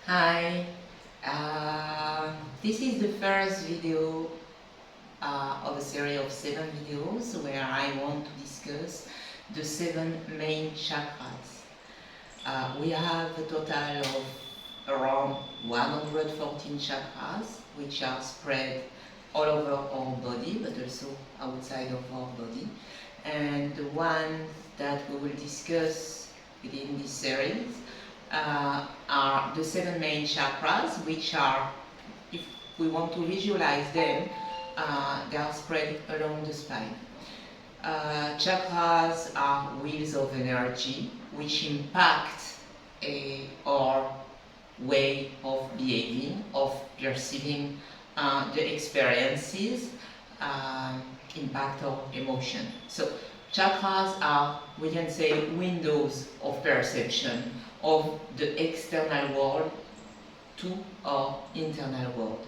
Hi, this is the first video of a series of 7 videos where I want to discuss the 7 main chakras. We have a total of around 114 chakras which are spread all over our body but also outside of our body. And the ones that we will discuss within this series are the 7 main chakras, which are, if we want to visualize them, they are spread along the spine. Chakras are wheels of energy which impact our way of behaving, of perceiving the experiences, impact our emotion. So chakras are, we can say, windows of perception of the external world to our internal world.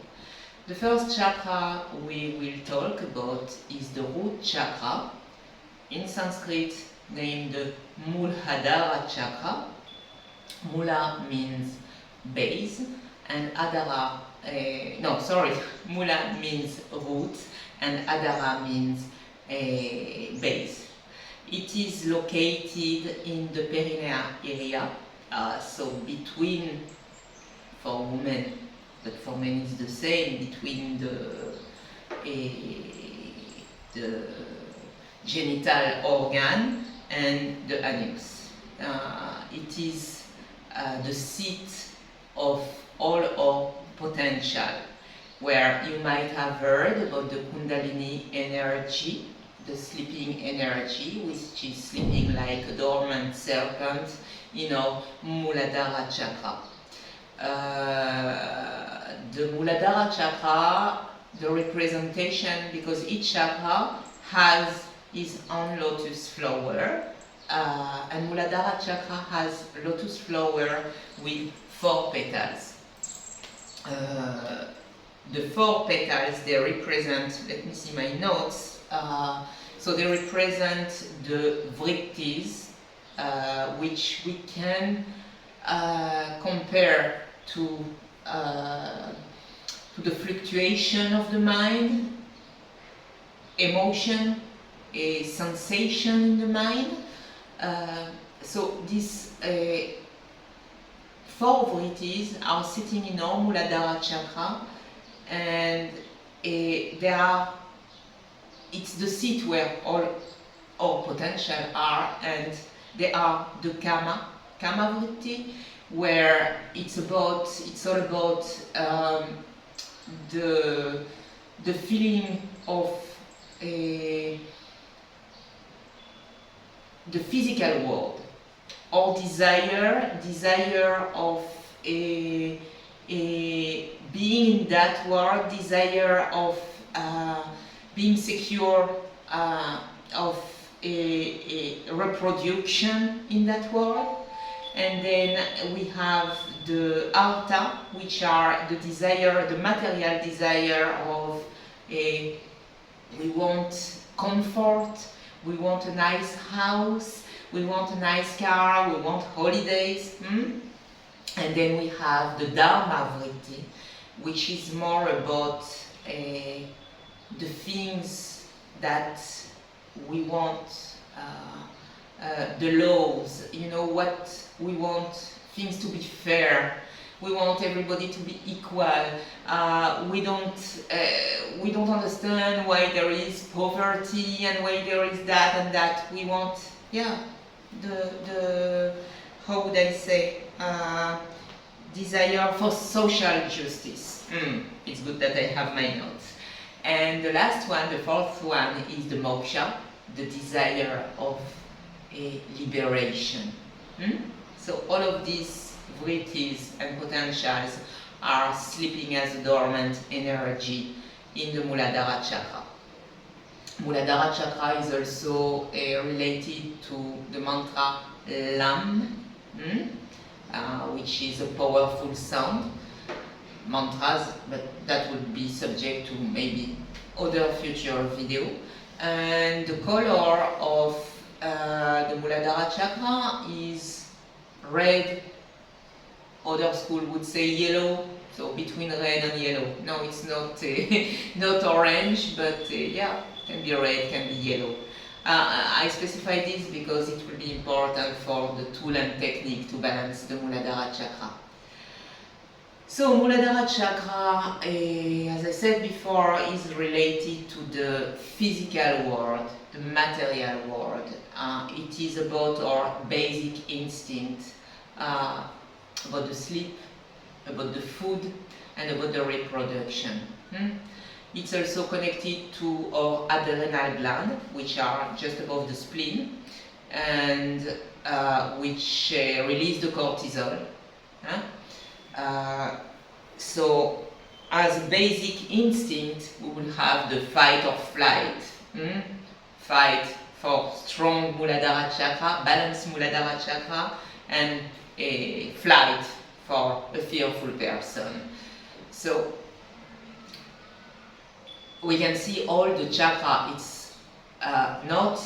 The first chakra we will talk about is the root chakra, in Sanskrit named the Muladhara Chakra. Mula means base and Adhara, Mula means root and Adhara means base. It is located in the perineal area, so between, for women, but for men it's the same, between the genital organ and the anus. It is the seat of all our potential, where you might have heard about the Kundalini energy, the sleeping energy, which is sleeping like a dormant serpent in our Muladhara Chakra. The Muladhara Chakra, the representation, because each chakra has its own lotus flower, and Muladhara Chakra has lotus flower with 4 petals. The 4 petals, they represent, let me see my notes, so they represent the vrittis, which we can compare to the fluctuation of the mind, emotion, a sensation in the mind. So these 4 vrittis are sitting in our Muladhara Chakra, and it's the seat where all our potential are, and they are the Kama Vritti, where it's all about the feeling of the physical world, or desire of being in that world, desire of being secure, of a reproduction in that world. And then we have the Artha, which are the desire, the material desire of we want comfort, we want a nice house, we want a nice car, we want holidays. And then we have the Dharma Vritti, which is more about the things that we want, the laws, what we want, things to be fair. We want everybody to be equal. We don't understand why there is poverty and why there is that and that. We want, the how would I say, desire for social justice. It's good that I have my notes. And the last one, the 4th one, is the moksha, the desire of a liberation. So all of these vrittis and potentials are sleeping as a dormant energy in the Muladhara Chakra. Muladhara Chakra is also related to the mantra Lam, which is a powerful sound. Mantras, but that would be subject to maybe other future video. And the color of the Muladhara Chakra is red other school would say yellow, so between red and yellow. No, it's not not orange, but yeah, can be red, can be yellow. I specify this because it will be important for the tool and technique to balance the Muladhara Chakra. So Muladhara Chakra, as I said before, is related to the physical world, the material world. It is about our basic instinct, about the sleep, about the food, and about the reproduction. It's also connected to our adrenal gland, which are just above the spleen, and which release the cortisol. So, as a basic instinct, we will have the fight or flight. Fight for strong Muladhara Chakra, balanced Muladhara Chakra, and a flight for a fearful person. So, we can see all the chakra. It's not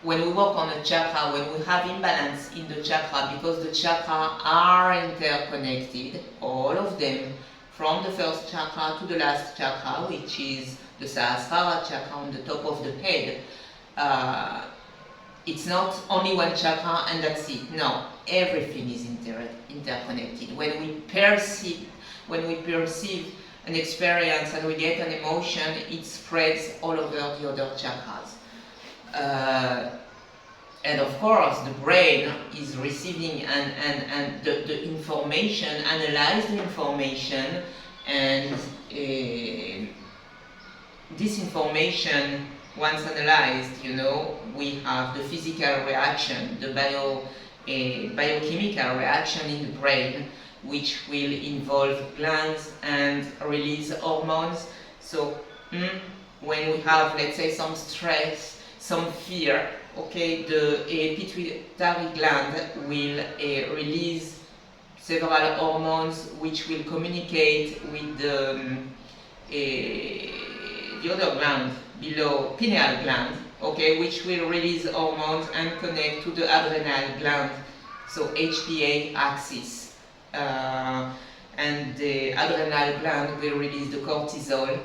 when we work on a chakra, when we have imbalance in the chakra, because the chakra are interconnected, all of them, from the first chakra to the last chakra, which is the Sahasrara chakra on the top of the head. It's not only one chakra and that's it. No, everything is interconnected. When we perceive an experience and we get an emotion, it spreads all over the other chakras. And of course, the brain is receiving and the information, analyze the information, and this information, once analyzed, we have the physical reaction, the biochemical reaction in the brain, which will involve glands and release hormones. So when we have, let's say, some stress, some fear, okay, the pituitary gland will release several hormones which will communicate with the other gland below, pineal gland, okay, which will release hormones and connect to the adrenal gland, so HPA axis. And the adrenal gland will release the cortisol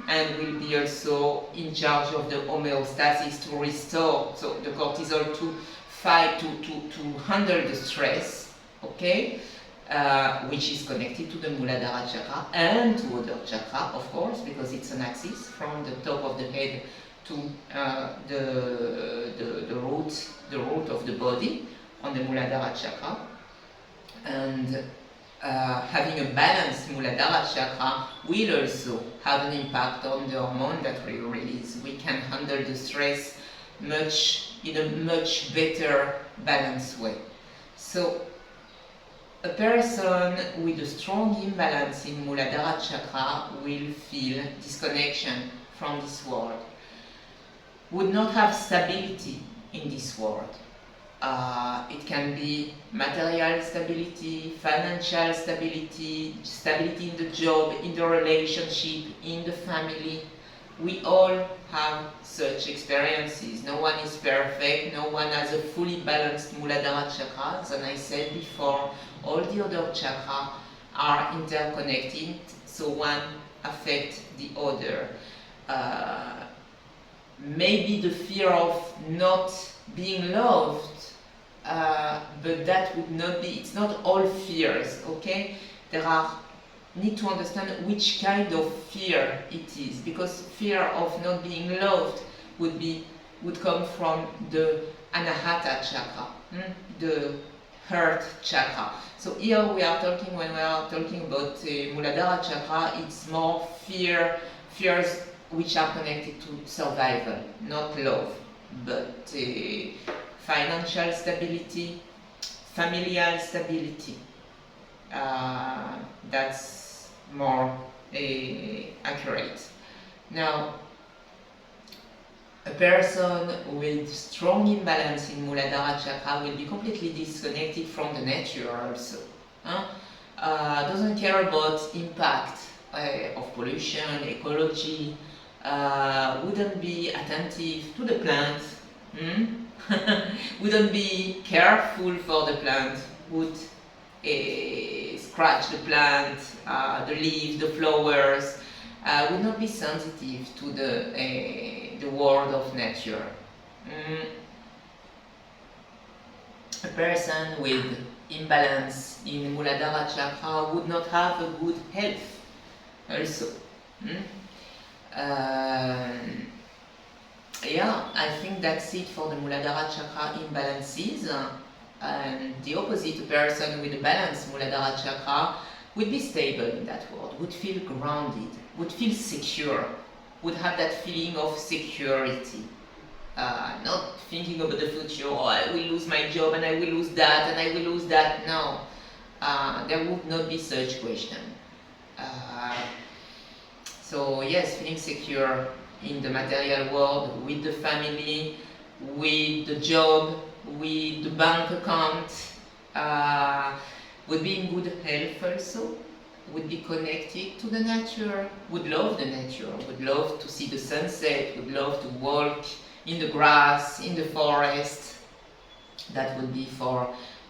and will be also in charge of the homeostasis to restore, so the cortisol to fight, to handle the stress, okay, which is connected to the Muladhara Chakra and to other chakra, of course, because it's an axis from the top of the head to the root of the body on the Muladhara Chakra. And having a balanced Muladhara Chakra will also have an impact on the hormone that we release. We can handle the stress in a much better balanced way. So a person with a strong imbalance in Muladhara Chakra will feel disconnection from this world, would not have stability in this world. It can be material stability, financial stability, stability in the job, in the relationship, in the family. We all have such experiences. No one is perfect, no one has a fully balanced Muladhara Chakra. As I said before, all the other chakras are interconnected, so one affects the other. Maybe the fear of not being loved, but that would not be, it's not all fears, okay? Need to understand which kind of fear it is, because fear of not being loved would come from the Anahata Chakra, the heart chakra. So here when we are talking about Muladhara Chakra, it's more fears which are connected to survival, not love, but financial stability, familial stability. That's more accurate. Now, a person with strong imbalance in Muladhara Chakra will be completely disconnected from the nature also. Doesn't care about impact of pollution, ecology, wouldn't be attentive to the plant, wouldn't be careful for the plant, would scratch the plant, the leaves, the flowers, would not be sensitive to the world of nature. A person with imbalance in Muladhara Chakra would not have a good health also. Yeah, I think that's it for the Muladhara Chakra imbalances. And the opposite, person with a balanced Muladhara Chakra would be stable in that world, would feel grounded, would feel secure, would have that feeling of security. Not thinking about the future, oh, I will lose my job and I will lose that and I will lose that. No, there would not be such question. So yes, feeling secure in the material world, with the family, with the job, with the bank account, would be in good health also, would be connected to the nature, would love the nature, would love to see the sunset, would love to walk in the grass, in the forest. That would be for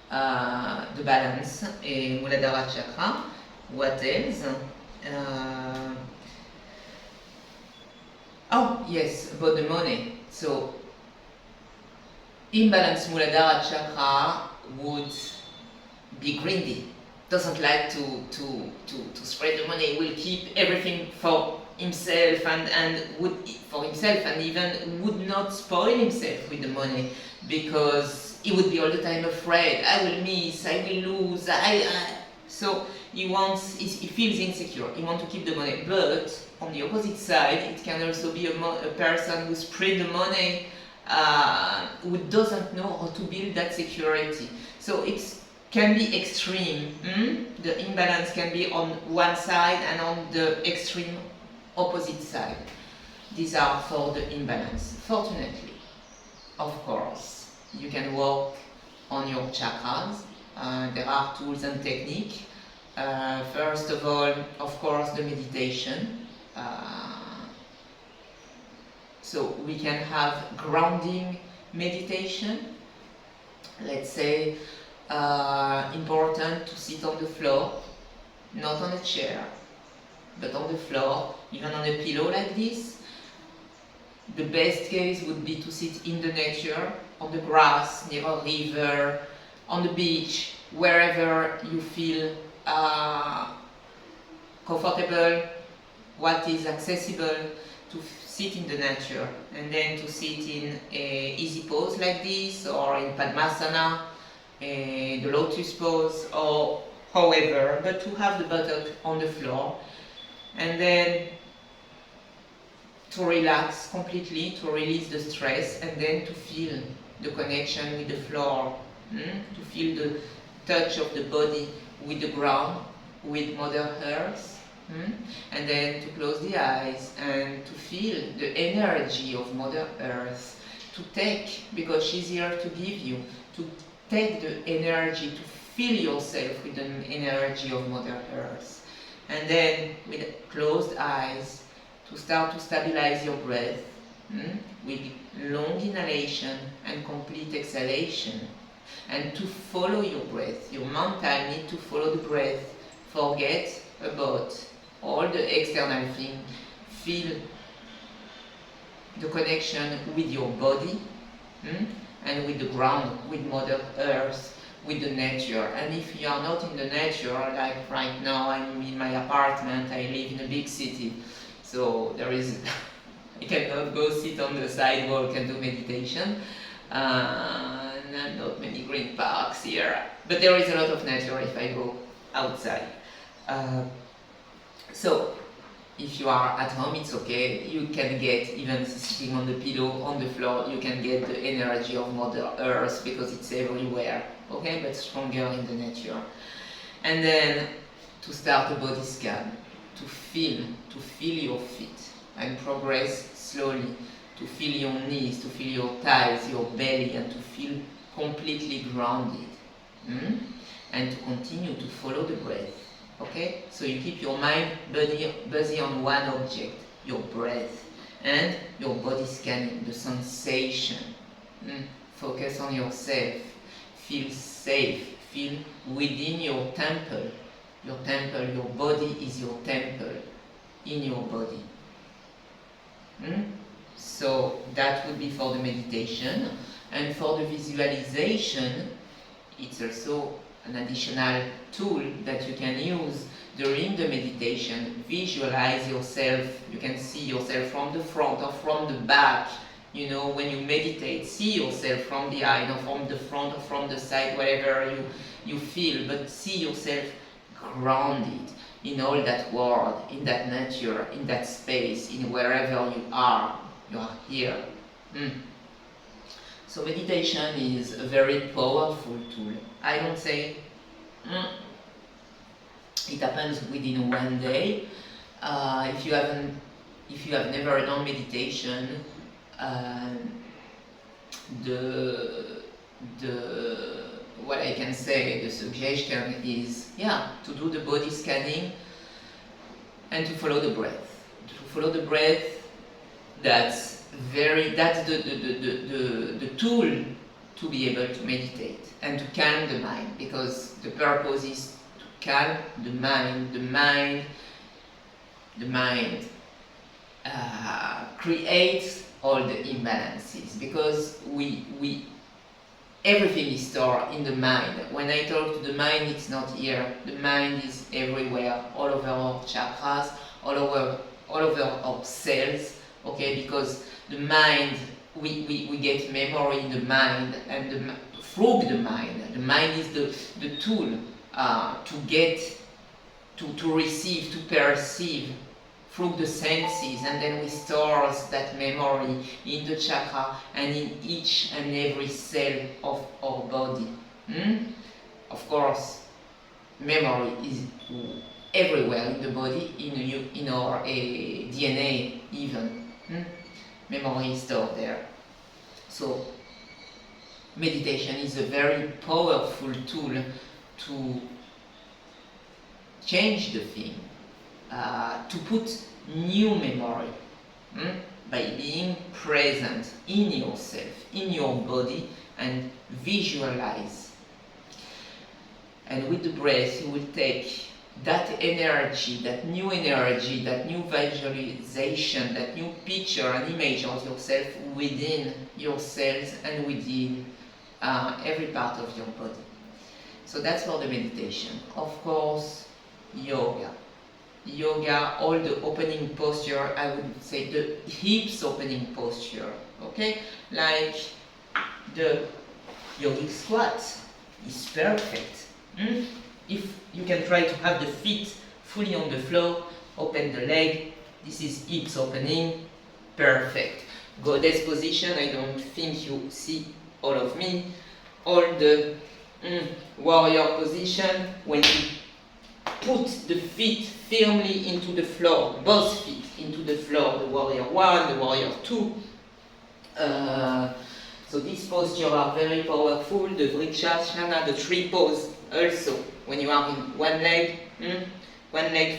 the balance, Muladhara Chakra. What else? Oh yes, about the money. So imbalanced Muladhara Chakra would be greedy, doesn't like to spread the money, will keep everything for himself and would for himself, and even would not spoil himself with the money, because he would be all the time afraid, I will miss, I will lose, so he feels insecure, he wants to keep the money. But on the opposite side, it can also be a person who spread the money, who doesn't know how to build that security. So it can be extreme. The imbalance can be on one side and on the extreme opposite side. These are for the imbalance. Fortunately, of course, you can work on your chakras. There are tools and techniques. First of all, of course, the meditation. So we can have grounding meditation. Let's say important to sit on the floor, not on a chair, but on the floor, even on a pillow like this. The best case would be to sit in the nature, on the grass, near a river, on the beach, wherever you feel comfortable, what is accessible, to sit in the nature, and then to sit in a easy pose like this, or in Padmasana, the lotus pose, or however, but to have the buttock on the floor, and then to relax completely, to release the stress, and then to feel the connection with the floor, to feel the touch of the body with the ground, with Mother Earth. And then to close the eyes and to feel the energy of Mother Earth, to take, because she's here to give you, to take the energy, to fill yourself with the energy of Mother Earth. And then with closed eyes, to start to stabilize your breath with long inhalation and complete exhalation, and to follow your breath. Your mental need to follow the breath. Forget about all the external things. Feel the connection with your body and with the ground, with Mother Earth, with the nature. And if you are not in the nature, like right now I'm in my apartment, I live in a big city, so there is I cannot go sit on the sidewalk and do meditation. Not many green parks here, but there is a lot of nature if I go outside. So if you are at home, it's okay. You can get, even sitting on the pillow, on the floor, you can get the energy of Mother Earth, because it's everywhere, okay, but stronger in the nature. And then to start a body scan, to feel your feet, and progress slowly, to feel your knees, to feel your thighs, your belly, and to feel completely grounded. And to continue to follow the breath. Okay? So you keep your mind busy on one object, your breath, and your body scanning, the sensation. Focus on yourself. Feel safe, feel within your temple. Your temple, your body is your temple in your body. So that would be for the meditation. And for the visualization, it's also an additional tool that you can use during the meditation. Visualize yourself. You can see yourself from the front or from the back. You know, when you meditate, see yourself from behind or from the front or from the side, whatever you feel, but see yourself grounded in all that world, in that nature, in that space, in wherever you are here. So meditation is a very powerful tool. I don't say it happens within one day. If you have never done meditation, what I can say, the suggestion is, to do the body scanning and to follow the breath. To follow the breath, that's the tool to be able to meditate and to calm the mind, because the purpose is to calm the mind. The mind creates all the imbalances, because everything is stored in the mind. When I talk to the mind, it's not here. The mind is everywhere, all over our chakras, all over our cells. Okay, because the mind, we get memory in the mind, and through the mind. The mind is the tool to get, to receive, to perceive through the senses, and then we store that memory in the chakra and in each and every cell of our body. Of course, memory is everywhere in the body, in our DNA even. Memory is stored there. So meditation is a very powerful tool to change the thing, to put new memory, by being present in yourself, in your body, and visualize. And with the breath, you will take that energy, that new visualization, that new picture and image of yourself within your cells and within every part of your body. So that's for the meditation. Of course, yoga, all the opening posture, I would say the hips opening posture, okay? Like the yogic squat is perfect. If you can try to have the feet fully on the floor, open the leg, this is hips opening, perfect. Goddess position, I don't think you see all of me. All the warrior position, when you put the feet firmly into the floor, both feet into the floor, the warrior 1, the warrior 2. So these postures are very powerful. The Vrikshasana, the tree pose also, when you are in one leg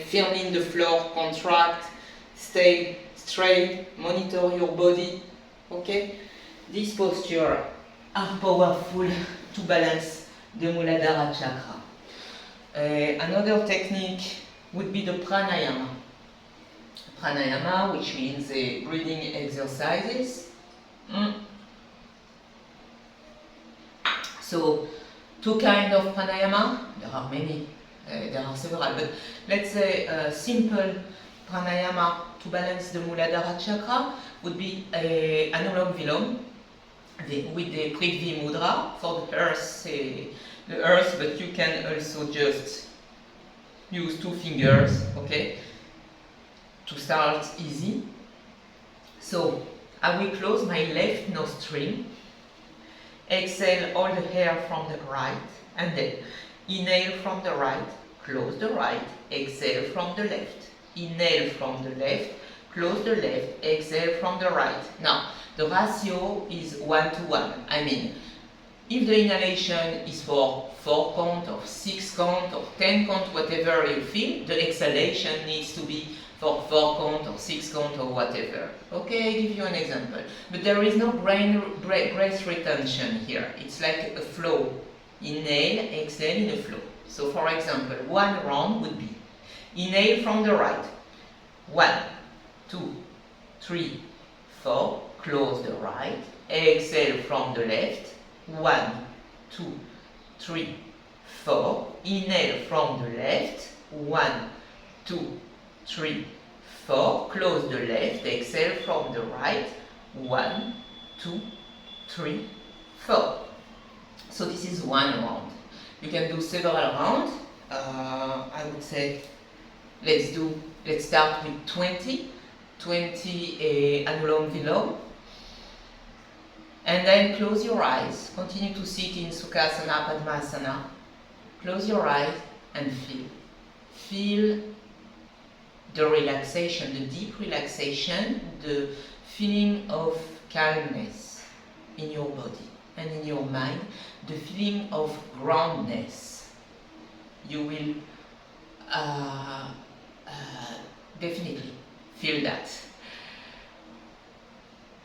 firmly in the floor, contract, stay straight, monitor your body, okay? These postures are powerful to balance the Muladhara Chakra. Another technique would be the pranayama. Pranayama, which means breathing exercises. So, two kinds of pranayama. There are many, there are several, but let's say a simple pranayama to balance the Muladhara Chakra would be Anulom Vilom with the Prithvi Mudra for the earth, but you can also just use 2 fingers, okay, to start easy. So I will close my left nostril, exhale all the air from the right, and then inhale from the right, close the right, exhale from the left, inhale from the left, close the left, exhale from the right. Now, the ratio is 1:1. I mean, if the inhalation is for 4 count or 6 count or 10 count, whatever you feel, the exhalation needs to be for 4 count or 6 count or whatever. Okay, I give you an example. But there is no breath retention here. It's like a flow. Inhale, exhale in a flow. So for example, one round would be inhale from the right. 1, 2, 3, 4. Close the right. Exhale from the left. 1, 2, 3, 4. Inhale from the left. 1, 2, 3, 4. Close the left. Exhale from the right. 1, 2, 3, 4. So this is one round. You can do several rounds. I would say let's start with 20 Anulom Vilom. And then close your eyes. Continue to sit in Sukhasana, Padmasana. Close your eyes and feel. Feel the relaxation, the deep relaxation, the feeling of calmness in your body and in your mind, the feeling of groundedness. You will definitely feel that.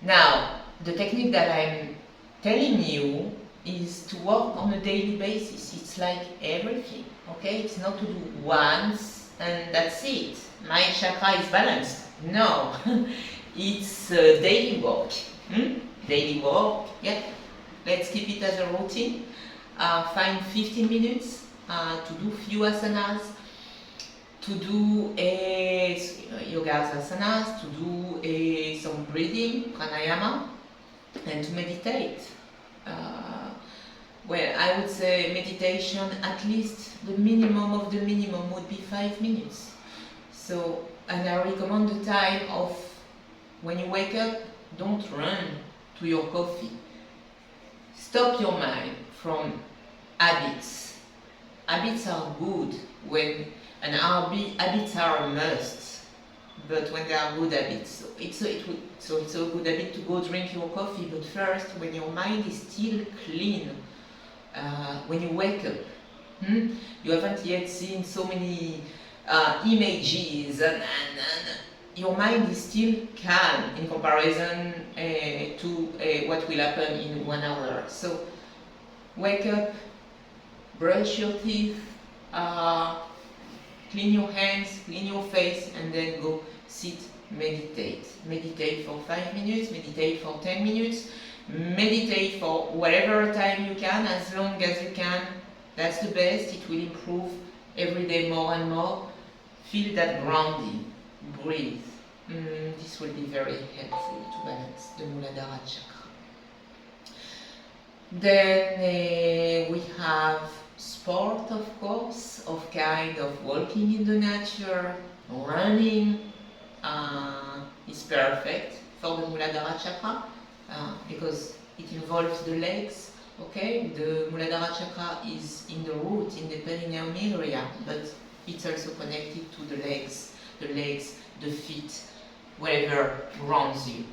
Now, the technique that I'm telling you is to work on a daily basis. It's like everything, okay? It's not to do once and that's it. My chakra is balanced. No, it's daily work. Daily work, yeah. Let's keep it as a routine. Find 15 minutes to do few asanas, to do yoga asanas, to do some breathing, pranayama, and to meditate. Well, I would say meditation, at least the minimum of the minimum would be 5 minutes. So, and I recommend the time of when you wake up, don't run to your coffee. Stop your mind from habits. Habits are good and habits are a must. But when they are good habits, so it's a good habit to go drink your coffee. But first, when your mind is still clean, when you wake up, you haven't yet seen so many images, and your mind is still calm in comparison to what will happen in 1 hour. So wake up, brush your teeth, clean your hands, clean your face, and then go sit, meditate. Meditate for 5 minutes, meditate for 10 minutes, meditate for whatever time you can, as long as you can. That's the best. It will improve every day more and more. Feel that grounding. Breathe. This will be very helpful to balance the Muladhara Chakra. Then we have sport, of course, of kind of walking in the nature. Running is perfect for the Muladhara Chakra because it involves the legs. Okay, the Muladhara Chakra is in the root, in the perineum area, but it's also connected to the legs, the feet, wherever runs you.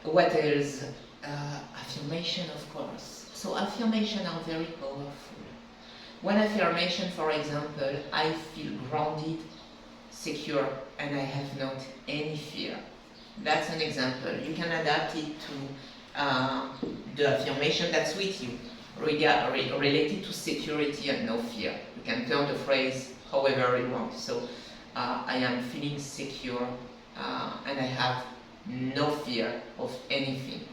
What else? Affirmation, of course. So affirmations are very powerful. One affirmation, for example, I feel grounded, secure, and I have not any fear. That's an example. You can adapt it to the affirmation that's with you, related to security and no fear. You can turn the phrase however you want. So, I am feeling secure and I have no fear of anything.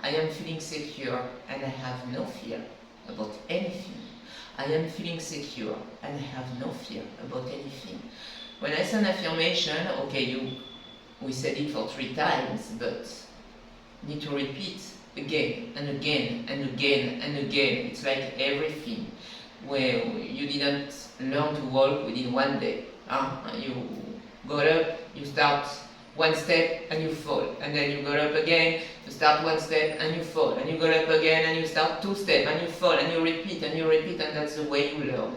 I am feeling secure and I have no fear about anything. I am feeling secure and I have no fear about anything. When I say an affirmation, okay, we said it for 3 times, but need to repeat again and again and again and again. It's like everything. Where you didn't learn to walk within 1 day. You got up, you start 1 step and you fall, and then you got up again, you start 1 step and you fall, and you got up again and you start 2 steps and you fall, and you repeat, and that's the way you learn.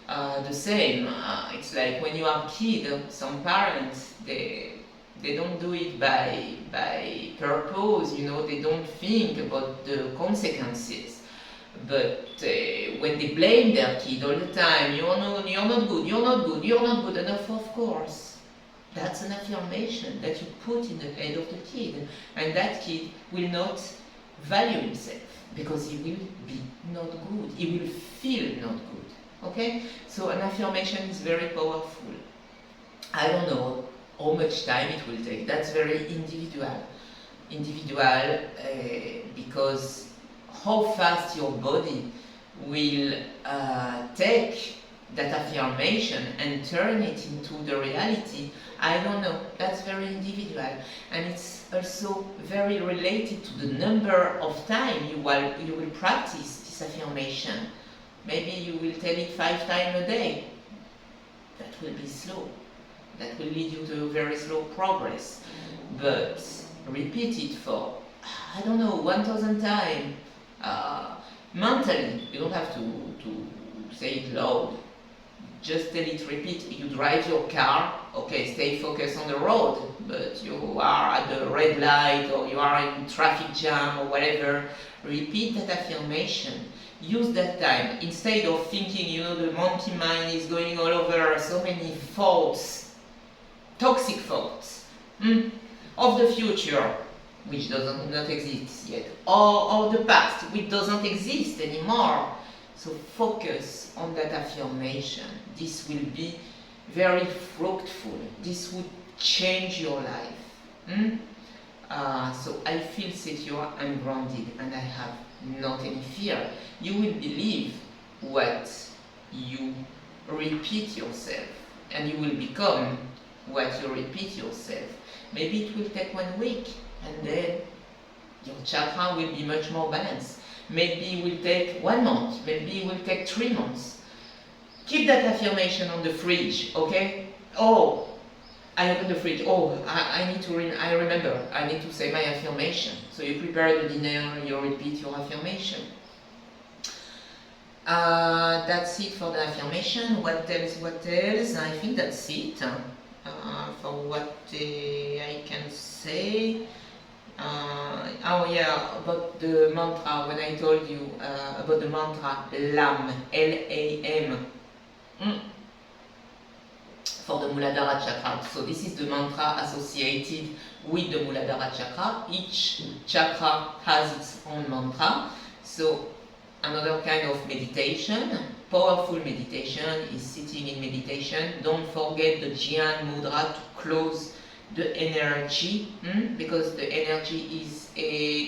The same, it's like when you are a kid, some parents, they don't do it by purpose, they don't think about the consequences. But when they blame their kid all the time, you're not good enough, of course. That's an affirmation that you put in the head of the kid, and that kid will not value himself, because he will be not good, he will feel not good. Okay? So an affirmation is very powerful. I don't know how much time it will take. That's very individual. Because how fast your body will take that affirmation and turn it into the reality, I don't know. That's very individual, and it's also very related to the number of time you will practice this affirmation. Maybe you will tell it 5 times a day. That will be slow. That will lead you to very slow progress. But repeat it for, I don't know, 1,000 times mentally. You don't have to say it loud. Just tell it, repeat. You drive your car, okay, stay focused on the road, but you are at the red light or you are in traffic jam or whatever, repeat that affirmation. Use that time. Instead of thinking, the monkey mind is going all over, so many thoughts, toxic thoughts, of the future, which does not exist yet, or the past, which doesn't exist anymore. So focus on that affirmation. This will be very fruitful. This would change your life. So I feel secure and grounded, and I have not any fear. You will believe what you repeat yourself, and you will become what you repeat yourself. Maybe it will take 1 week, and then your chakra will be much more balanced. Maybe it will take 1 month, maybe it will take 3 months. Keep that affirmation on the fridge, okay? Oh, I open the fridge. Oh, I remember, I need to say my affirmation. So you prepare the dinner, you repeat your affirmation. That's it for the affirmation. What else? I think that's it for what I can say. About the mantra, when I told you about the mantra LAM, L-A-M, for the Muladhara Chakra. So this is the mantra associated with the Muladhara Chakra. Each chakra has its own mantra. So another kind of meditation, powerful meditation, is sitting in meditation. Don't forget the Jnana Mudra to close the energy, because the energy is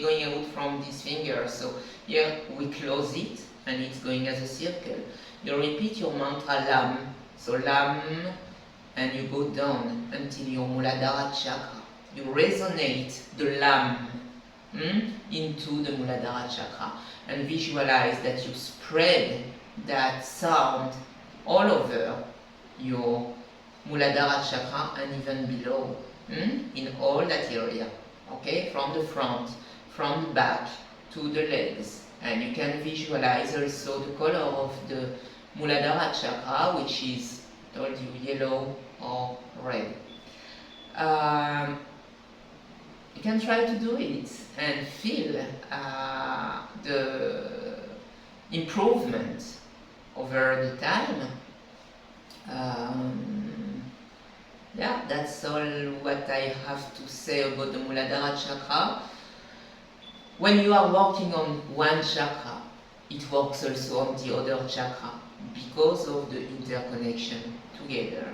going out from this finger. So here we close it and it's going as a circle. You repeat your mantra LAM. So LAM, and you go down until your Muladhara Chakra. You resonate the LAM into the Muladhara Chakra, and visualize that you spread that sound all over your Muladhara Chakra and even below, in all that area, okay, from the front, from the back to the legs. And you can visualize also the color of the Muladhara Chakra, which is, I told you, yellow or red. You can try to do it and feel the improvement over the time. Yeah, that's all what I have to say about the Muladhara Chakra. When you are working on one chakra, it works also on the other chakra because of the interconnection together.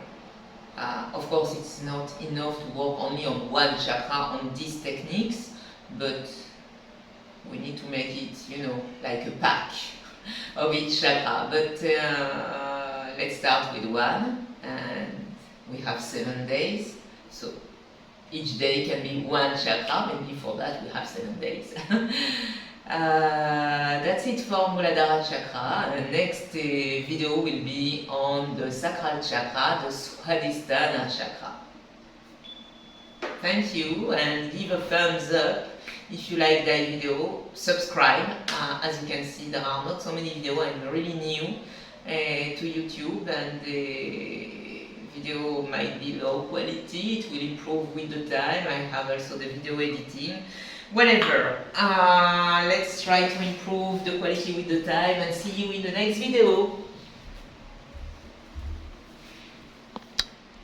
Of course, it's not enough to work only on one chakra on these techniques, but we need to make it, like a pack of each chakra. But let's start with one, and we have 7 days. So each day can be one chakra. Maybe for that we have 7 days. That's it for Muladhara Chakra. The next video will be on the Sacral Chakra, the Swadhisthana Chakra. Thank you, and give a thumbs up if you like that video. Subscribe. As you can see, there are not so many videos. I'm really new to YouTube, and the video might be low quality. It will improve with the time. I have also the video editing. Whatever, let's try to improve the quality with the time, and see you in the next video.